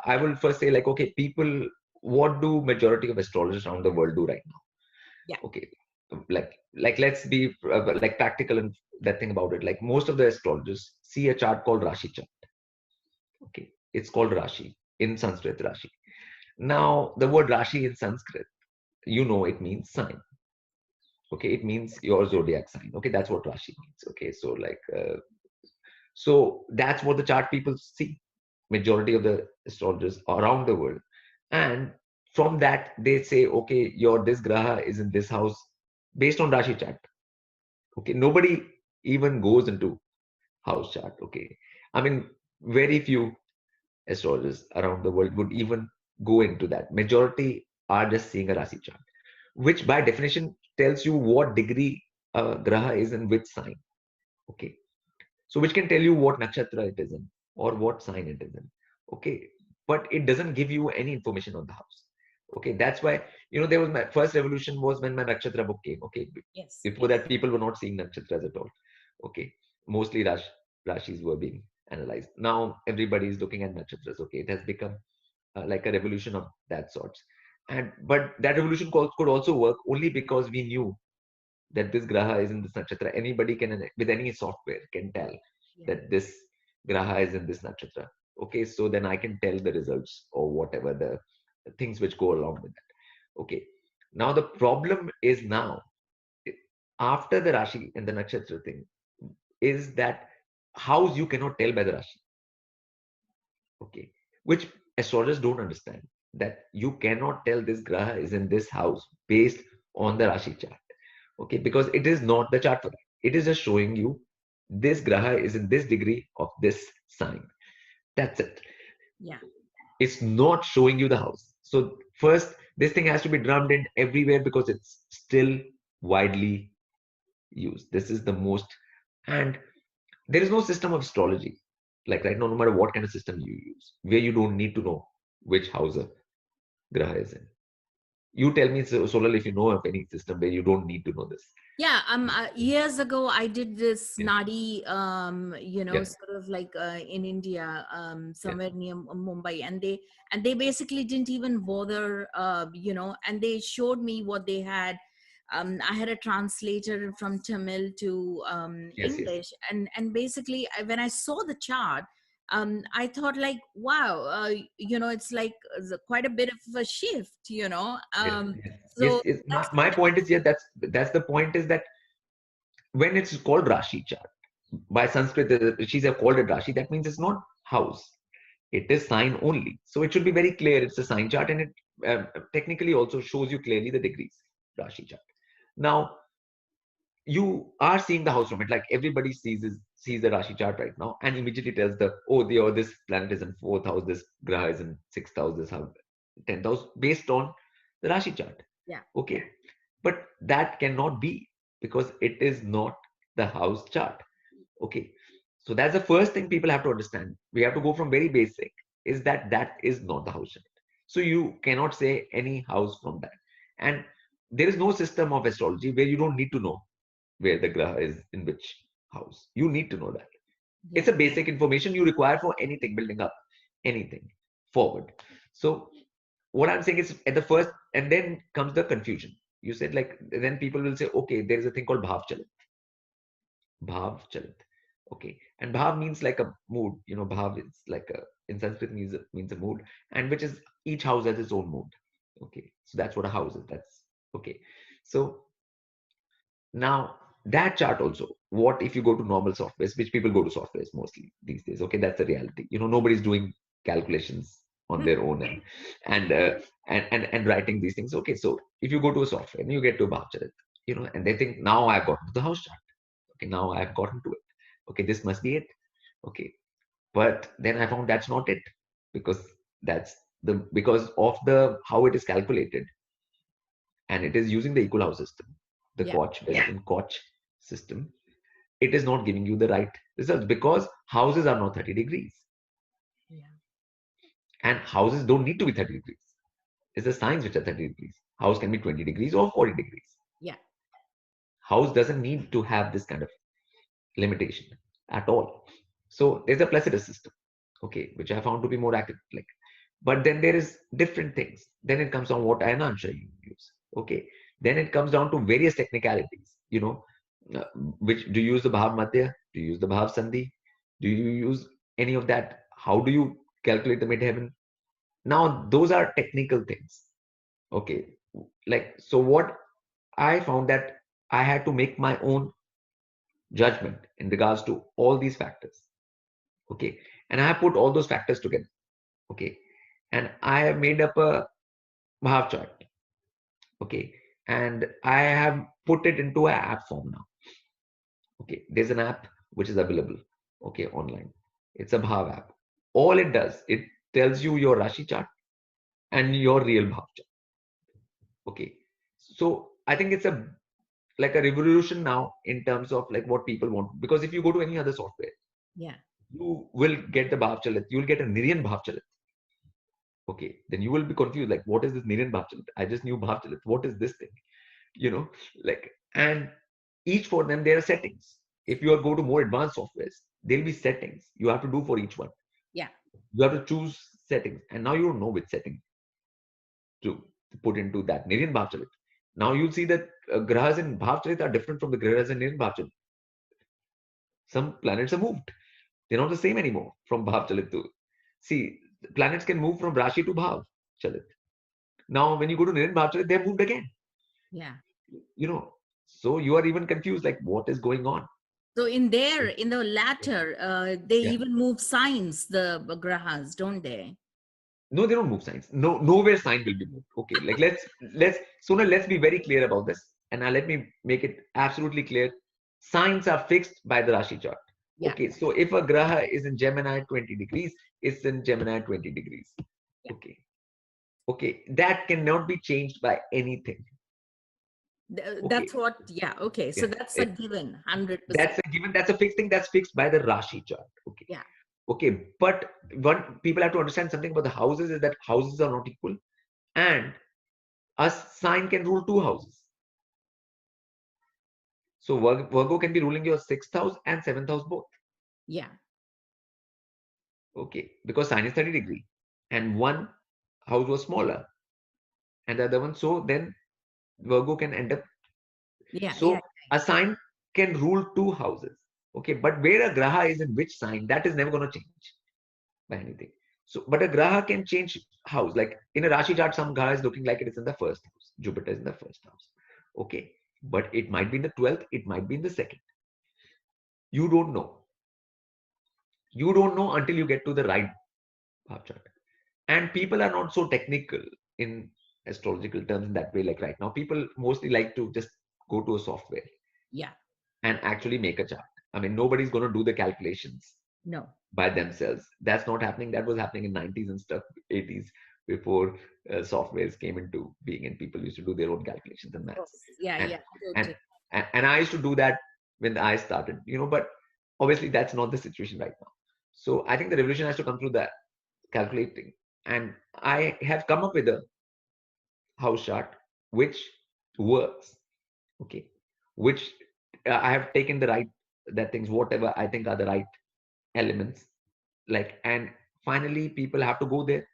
I will first say like, okay, people, what do majority of astrologers around the world do right now? Yeah. Okay, like let's be like practical and that thing about it. Like most of the astrologers see a chart called Rashi chart. Okay, it's called Rashi in Sanskrit, Rashi. Now the word Rashi in Sanskrit, it means sign. Okay, it means your zodiac sign. Okay, that's what Rashi means. Okay, so so that's what the chart people see. Majority of the astrologers around the world, and from that they say, okay, your this graha is in this house based on Rashi chart. Okay, nobody even goes into house chart. Okay, I mean, very few astrologers around the world would even go into that. Majority are just seeing a Rashi chart, which by definition tells you what degree a graha is in which sign. Okay, so which can tell you what nakshatra it is in or what sign it is in. Okay, but it doesn't give you any information on the house. Okay, that's why there was my first revolution was when my nakshatra book came. Okay, Yes. before that people were not seeing nakshatras at all. Okay, mostly rashis were being analyzed. Now everybody is looking at nakshatras. Okay, it has become like a revolution of that sorts. And but that revolution could also work only because we knew that this graha is in this nakshatra. Anybody can, with any software, can tell Yeah. that this graha is in this nakshatra. Okay, so then I can tell the results or whatever the things which go along with that. Okay, now the problem is now after the Rashi and the nakshatra thing is that house you cannot tell by the Rashi. Okay, which astrologers don't understand, that you cannot tell this graha is in this house based on the Rashi chart. Okay, because it is not the chart for that. It is just showing you this graha is in this degree of this sign. That's it. Yeah. It's not showing you the house. So first, this thing has to be drummed in everywhere because it's still widely used. This is the most, and there is no system of astrology like right now, no matter what kind of system you use, where you don't need to know which house a graha is in. You tell me, Solal, if you know of any system where you don't need to know this. Yeah, years ago I did this Yeah, nadi, yeah, sort of like in India, yeah. somewhere near Mumbai, and they basically didn't even bother, and they showed me what they had. I had a translator from Tamil to Yes, yes. English, and basically when I saw the chart, I thought like, wow, it's like quite a bit of a shift, Yes, yes, yes, so yes. My, that's my point is, yeah, that's the point is that when it's called Rashi chart by Sanskrit, the rishis have called it Rashi. That means it's not house; it is sign only. So it should be very clear. It's a sign chart, and it technically also shows you clearly the degrees. Rashi chart. Now you are seeing the house from it. Like everybody sees the Rashi chart right now, and immediately tells this planet is in fourth house, this graha is in sixth house, this house, 10th house, based on the Rashi chart. yeah. Okay, but that cannot be because it is not the house chart. Okay, so that's the first thing people have to understand. We have to go from very basic. Is that is not the house chart. So you cannot say any house from that, and there is no system of astrology where you don't need to know where the graha is in which house. You need to know that. It's Yeah. a basic information you require for anything, building up anything forward. So what I'm saying is at the first, and then comes the confusion. You said like, then people will say, okay, there is a thing called Bhav Chalit. Bhav Chalit. Okay. And Bhav means like a mood. Bhav is like in Sanskrit means a mood, and which is each house has its own mood. Okay. So that's what a house is. That's okay. So now, that chart also, what if you go to normal softwares, which people go to softwares mostly these days? Okay, that's the reality. Nobody's doing calculations on their own and and writing these things. Okay, so if you go to a software and you get to a bar chart, and they think now I've gotten to the house chart. Okay, now I've gotten to it. Okay, this must be it. Okay, but then I found that's not it because because of the how it is calculated and it is using the equal house system, the Yeah. Koch, Western Koch system, it is not giving you the right results because houses are not 30 degrees. Yeah. And houses don't need to be 30 degrees. It's the signs which are 30 degrees. House can be 20 degrees or 40 degrees. Yeah. House doesn't need to have this kind of limitation at all. So there's a Placidus system, okay, which I found to be more accurate. Like But then there is different things. Then it comes on what answer you use. Okay. Then it comes down to various technicalities. Uh, which do you use the Bhav Madhya? Do you use the Bhav Sandhi? Do you use any of that? How do you calculate the midheaven? Now, those are technical things. Okay. Like, so what I found that I had to make my own judgment in regards to all these factors. Okay. And I have put all those factors together. Okay. And I have made up a Bhav chart. Okay. And I have put it into an app form now. Okay. There's an app which is available. Okay. Online. It's a Bhav app. All it does, it tells you your Rashi chart and your real Bhav chart. Okay. So I think it's like a revolution now in terms of like what people want. Because if you go to any other software, Yeah. you will get the Bhav Chalit. You will get a Niryan Bhav Chalit. Okay. Then you will be confused. Like, what is this Niryan Bhav Chalit? I just knew Bhav Chalit. What is this thing? Like, and each for them, there are settings. If you go to more advanced softwares, there'll be settings you have to do for each one. Yeah. You have to choose settings. And now you don't know which setting to put into that Niryan Bhav Chalit. Now you'll see that grahas in Bhav Chalit are different from the grahas in Niryan Bhav Chalit. Some planets are moved. They're not the same anymore from Bhav Chalit to. See, planets can move from Rashi to Bhav Chalit. Now, when you go to Niryan Bhav Chalit, they're moved again. Yeah. So you are even confused, like what is going on? So in the latter, they Yeah. even move signs, the grahas, don't they? No, they don't move signs. No, nowhere sign will be moved. Okay, like let's be very clear about this, and now let me make it absolutely clear. Signs are fixed by the Rashi chart. Yeah. Okay, so if a graha is in Gemini 20 degrees, it's in Gemini 20 degrees. Yeah. Okay, that cannot be changed by anything. That's what. Yeah. Okay. So that's a given, 100%. That's a given. That's a fixed thing. That's fixed by the Rashi chart. Okay. Yeah. Okay, but people have to understand something about the houses is that houses are not equal, and a sign can rule two houses. So Virgo can be ruling your sixth house and seventh house both. Yeah. Okay, because sign is 30 degree, and one house was smaller, and the other one. So then Virgo can end up. Yeah. So yeah. a sign can rule two houses. Okay, but where a graha is in which sign, that is never going to change by anything. So, but a graha can change house. Like in a Rashi chart, some graha is looking like it is in the first house. Jupiter is in the first house. Okay, but it might be in the 12th. It might be in the second. You don't know. You don't know until you get to the right Bhav chart. And people are not so technical in astrological terms in that way. Like right now, people mostly like to just go to a software. Yeah. And actually make a chart. I mean, nobody's going to do the calculations. No. By themselves. That's not happening. That was happening in 90s and stuff, 80s, before softwares came into being and people used to do their own calculations and maths. Yeah. And, Yeah. Totally. and I used to do that when I started, but obviously that's not the situation right now. So I think the revolution has to come through that calculating. And I have come up with a house chart which works. Okay. Which I have taken that things, whatever I think are the right elements, and finally people have to go there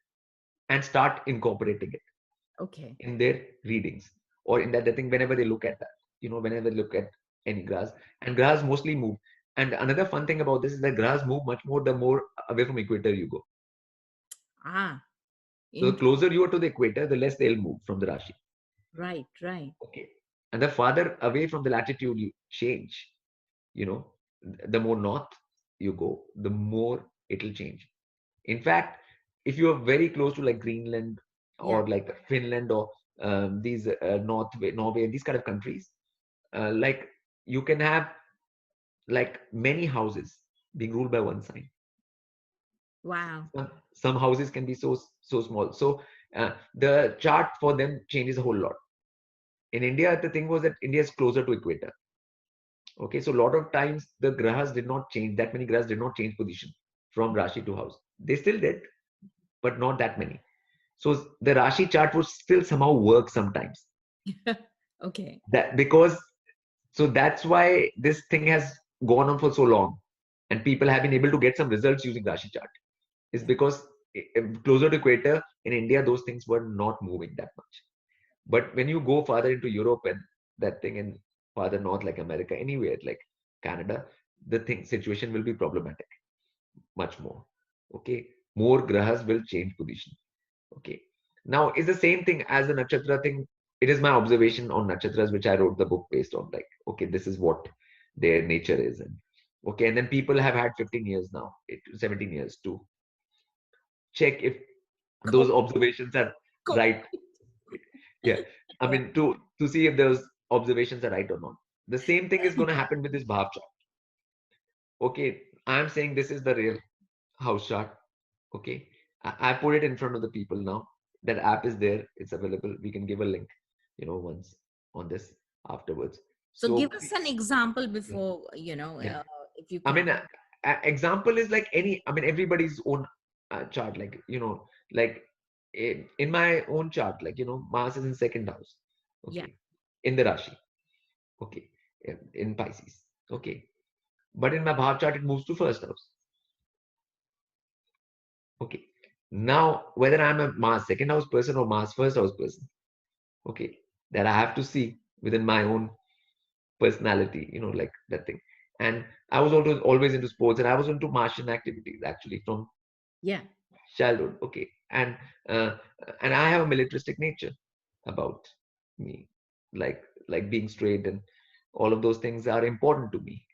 and start incorporating it in their readings or in that thing whenever they look at that, whenever they look at any grass. And grass mostly move. And another fun thing about this is that grass move much more the more away from equator you go. So the closer you are to the equator, the less they'll move from the Rashi. Right. Okay. And the farther away from the latitude you change, the more north you go, the more it'll change. In fact, if you are very close to like Greenland or like Finland or these Norway, these kind of countries, like you can have like many houses being ruled by one sign. Wow. Some houses can be so small. So the chart for them changes a whole lot. In India, the thing was that India is closer to equator. Okay, so a lot of times the grahas did not change. That many grahas did not change position from Rashi to house. They still did, but not that many. So the Rashi chart would still somehow work sometimes. Okay. That's why this thing has gone on for so long, and people have been able to get some results using Rashi chart. Is because closer to equator in India, those things were not moving that much. But when you go farther into Europe and that thing, and farther north like America, anywhere like Canada, the situation will be problematic much more. Okay, more grahas will change position. Okay, now it's the same thing as the nakshatra thing. It is my observation on nakshatras, which I wrote the book based on. Like, okay, this is what their nature is, and okay, and then people have had 15 years now, 17 years to check if those observations are right. Yeah, I mean to see if those observations are right or not. The same thing is going to happen with this Bhav chart. Okay, I'm saying this is the real house chart. Okay, I put it in front of the people now. That app is there, it's available. We can give a link, once on this afterwards. So give us an example before, yeah. if you I can. mean, example is like everybody's own chart, like, like in my own chart, like, Mars is in second house. Okay. Yeah. In the Rashi. Okay. In Pisces. Okay. But in my Bhav chart, it moves to first house. Okay. Now, whether I'm a Mars second house person or Mars first house person, okay, that I have to see within my own personality, like that thing. And I was also always into sports, and I was into Martian activities actually from childhood. Okay. And I have a militaristic nature about me, like being straight, and all of those things are important to me,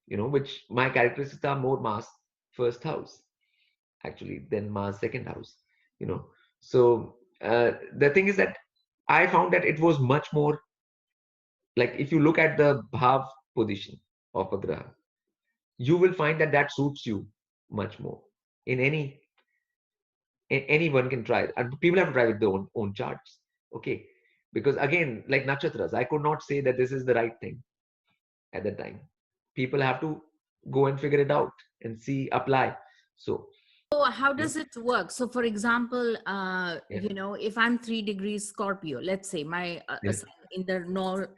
which my characteristics are more Mars first house actually than Mars second house, so the thing is that I found that it was much more like, if you look at the Bhav position of a graha, you will find that that suits you much more. In anyone can try it, and people have to try with their own charts. Okay, because again, like nakshatras, I could not say that this is the right thing at that time. People have to go and figure it out and see, apply. So how does it work? So for example, if I'm 3 degrees Scorpio, let's say my in the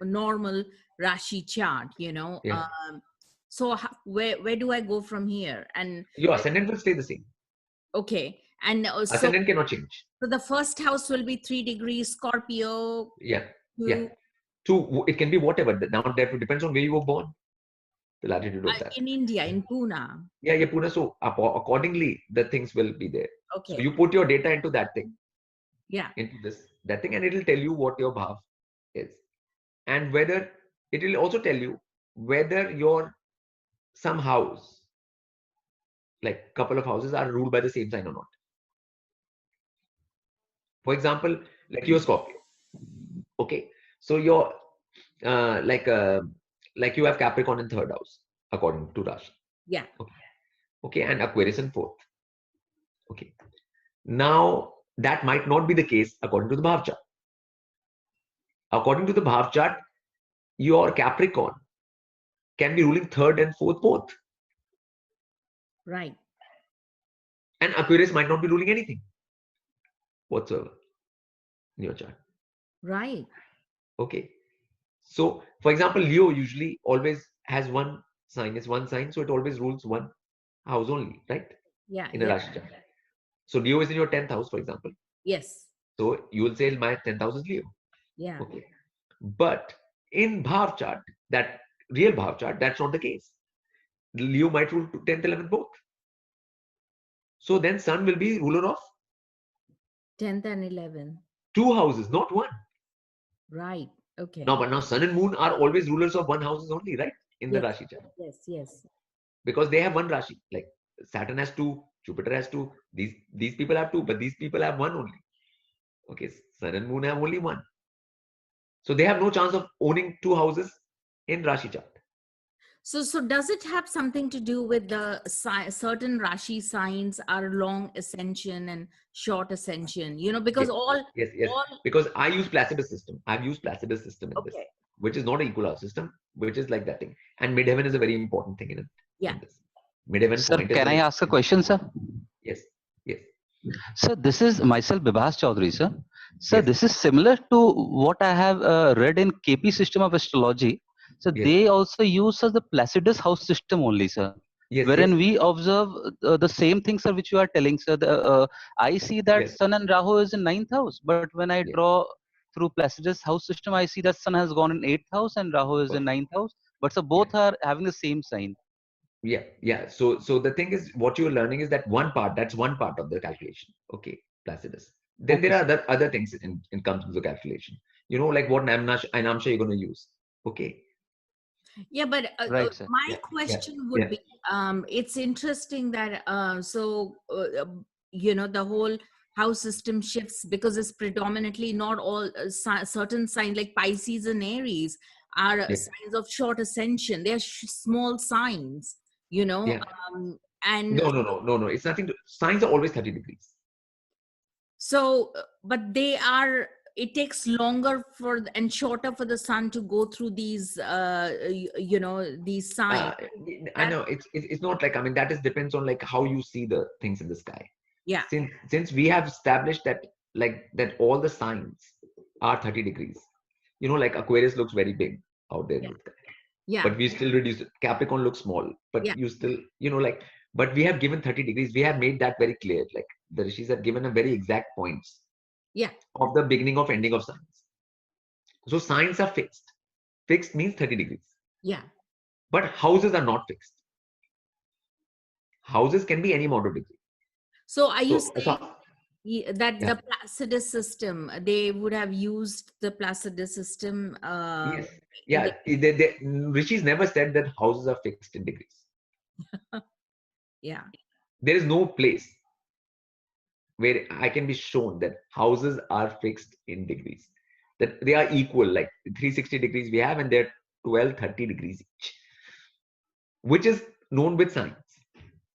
normal Rashi chart, so where do I go from here? And your ascendant will stay the same. Okay. And ascendant cannot change. So the first house will be 3 degrees Scorpio. Yeah. It can be whatever. Now that depends on where you were born. The latitude of that. In India, in Pune. Yeah, Pune. So accordingly, the things will be there. Okay. So you put your data into that thing. Yeah. Into that thing, and it will tell you what your bhav is, and whether it will also tell you whether your some house, like couple of houses, are ruled by the same sign or not. For example, like your Scorpio. Okay, so your like you have Capricorn in third house according to Rashi. Yeah. Okay, and Aquarius in fourth. Okay, now that might not be the case according to the Bhav chart. According to the Bhav chart, your Capricorn can be ruling third and fourth both. Right. And Aquarius might not be ruling anything whatsoever in your chart. Right. Okay. So, for example, Leo usually always has one sign, so it always rules one house only, right? Yeah. In a Rashi chart. So, Leo is in your 10th house, for example. Yes. So, you will say my 10th house is Leo. Yeah. Okay. But in Bhav chart, that real Bhav chart, that's not the case. Leo might rule 10th, 11th both. So, then Sun will be ruler of 10th and 11th. 2 houses, not 1. Right. Okay. No, but now Sun and Moon are always rulers of 1 houses only, right? In the Rashi chart. Yes. Because they have 1 Rashi. Like Saturn has 2, Jupiter has 2. These people have 2, but these people have 1 only. Okay, Sun and Moon have only 1. So they have no chance of owning 2 houses in Rashi chart. So does it have something to do with the certain Rashi signs are long ascension and short ascension? Because yes. Because I use Placidus system. I've used Placidus system in this, which is not an equal house system, which is like that thing. And midheaven is a very important thing in it. Yeah. In this. Midheaven. Sir, can I ask a question, sir? Yes. Sir, this is myself, Bibhas Chaudhary, sir. Sir, this is similar to what I have read in KP system of astrology. So they also use the Placidus house system only, sir. Yes, wherein yes, we observe the same things, sir, which you are telling, sir. I see that yes, Sun and Rahu is in ninth house, but when I yes. draw through Placidus house system, I see that Sun has gone in eighth house and Rahu is in Perfect. ninth house. But so Yeah, both are having the same sign. yeah, yeah. So the thing is, what you're learning is that one part. That's one part of the calculation. Okay, Placidus. Then Okay, there are sir. other things in comes to the calculation. You know, like what Namsha you're going to use. Okay. Yeah, but Right, sir. my Yeah, yeah, question would yeah, be, it's interesting that the whole house system shifts because it's predominantly not all certain signs like Pisces and Aries are yeah, signs of short ascension. They're small signs, yeah. and No, no, no, no, no. It's nothing. Signs are always 30 degrees. so, but they are. It takes longer and shorter for the sun to go through these, these signs. Uh, I That know it's not like, I mean, that is depends on like how you see the things in the sky. yeah, Since we have established that like that all the signs are 30 degrees. You know, like Aquarius looks very big out there in yeah, the sky, yeah, but we still reduce it. Capricorn looks small, but yeah, you still, like, but we have given 30 degrees. We have made that very clear. Like the rishis have given a very exact points yeah, of the beginning of ending of signs. So signs are fixed. Fixed means 30 degrees. yeah. But houses are not fixed. Houses can be any amount of degree. So are you So saying that yeah, the Placidus system, they would have used the Placidus system yes, in the yeah. Rishis never said that houses are fixed in degrees. yeah, There is no place where I can be shown that houses are fixed in degrees. That they are equal, like 360 degrees we have, and they're 12, 30 degrees each, which is known with science.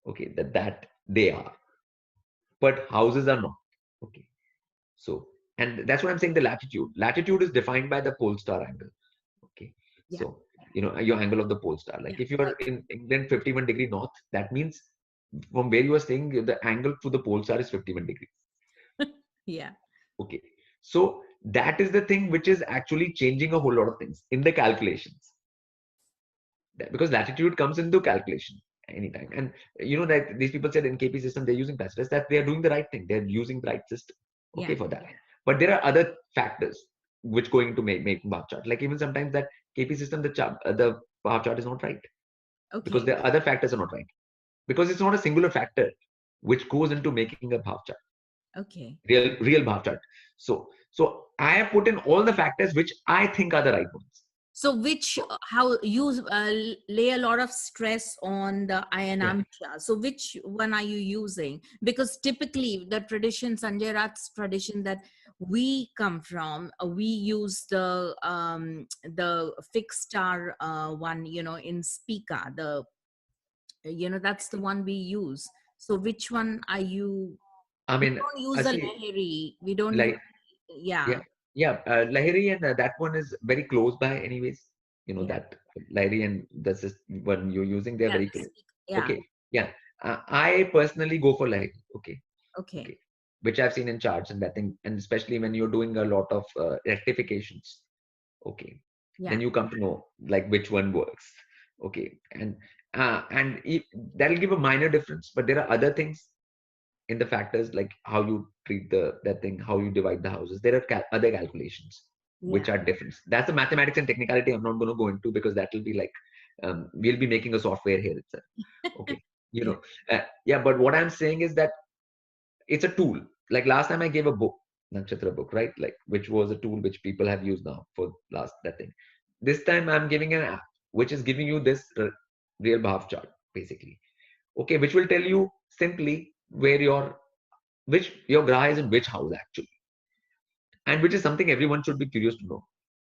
Okay, that they are, but houses are not. Okay, so and that's why I'm saying the latitude. Latitude is defined by the pole star angle. Okay, yeah, so your angle of the pole star. Like yeah, if you are in England 51 degree north, that means from where you are staying, the angle to the pole star is 51 degrees. yeah, Okay, so that is the thing which is actually changing a whole lot of things in the calculations. Because latitude comes into calculation anytime, and you know that these people said in KP system they're using Placidus, that they are doing the right thing. They're using the right system. yeah. Okay, for that. But there are other factors which going to make Bhav chart. Like even sometimes that KP system, the Bhav chart is not right because Okay, the other factors are not right, because it's not a singular factor which goes into making a Bhav chart, okay. real Bhav chart. So I have put in all the factors which I think are the right ones. So which how you lay a lot of stress on the Yeah. Ayanamsha. So which one are you using? Because typically the tradition, Sanjay Rath's tradition that we come from, we use the fixed star one, in Spica. That's the one we use. So which one are you? I We mean, don't I use a see, Lahiri. We don't use, like, yeah, yeah, yeah. Lahiri and that one is very close by, anyways. yeah, That Lahiri and this is one you're using, they're yeah, very close. yeah. Okay, yeah. I personally go for Lahiri. Okay, Okay, okay, which I've seen in charts and that thing, and especially when you're doing a lot of rectifications. Okay, yeah, then you come to know like which one works. Okay, that'll give a minor difference, but there are other things in the factors like how you treat that thing, how you divide the houses. There are other calculations yeah. which are different. That's the mathematics and technicality I'm not going to go into, because that will be like we'll be making a software here itself. Okay, you Yeah, know, yeah. But what I'm saying is that it's a tool. Like last time I gave a book, Nakshatra book, right? Like which was a tool which people have used now for last that thing. This time I'm giving an app which is giving you this real Bhav chart basically. Okay, which will tell you simply where which your graha is in which house actually, and which is something everyone should be curious to know.